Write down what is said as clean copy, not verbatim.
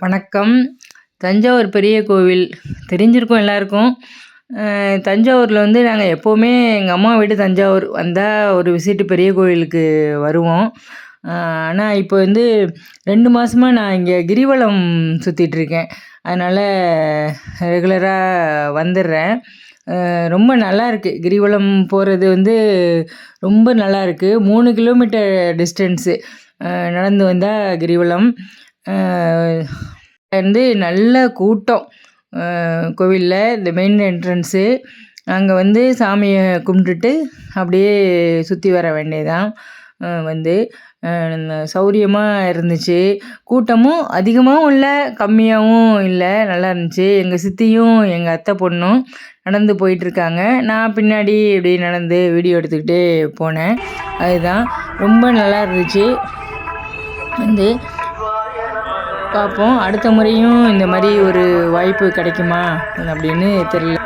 வணக்கம். தஞ்சாவூர் பெரிய கோவில் தெரிஞ்சிருக்கும் எல்லாருக்கும். தஞ்சாவூரில் வந்து நாங்கள் எப்போவுமே எங்கள் அம்மா வீடு தஞ்சாவூர் வந்தால் ஒரு விசிட்டு பெரிய கோவிலுக்கு வருவோம். ஆனால் இப்போ வந்து 2 மாதமாக நான் இங்கே கிரிவலம் சுற்றிட்டுருக்கேன். அதனால் ரெகுலராக வந்துடுறேன். ரொம்ப நல்லா இருக்குது கிரிவலம் போகிறது வந்து ரொம்ப நல்லா இருக்குது. 3 கிலோமீட்டர் டிஸ்டன்ஸு நடந்து வந்தால் கிரிவலம். வந்து நல்ல கூட்டம் கோவிலில் இந்த மெயின் என்ட்ரன்ஸு. அங்கே வந்து சாமியை கும்பிட்டுட்டு அப்படியே சுற்றி வர வேண்டியதான். வந்து சௌரியமாக இருந்துச்சு. கூட்டமும் அதிகமாகவும் இல்லை, கம்மியாகவும் இல்லை, நல்லா இருந்துச்சு. எங்கள் சித்தியும் எங்கள் அத்தை பொண்ணும் நடந்து போயிட்டுருக்காங்க. நான் பின்னாடி இப்படி நடந்து வீடியோ எடுத்துக்கிட்டே போனேன். அதுதான் ரொம்ப நல்லா இருந்துச்சு. வந்து பார்ப்போம். அடுத்த முறையும் இந்த மாதிரி ஒரு வாய்ப்பு கிடைக்குமா அப்படின்னு தெரியல.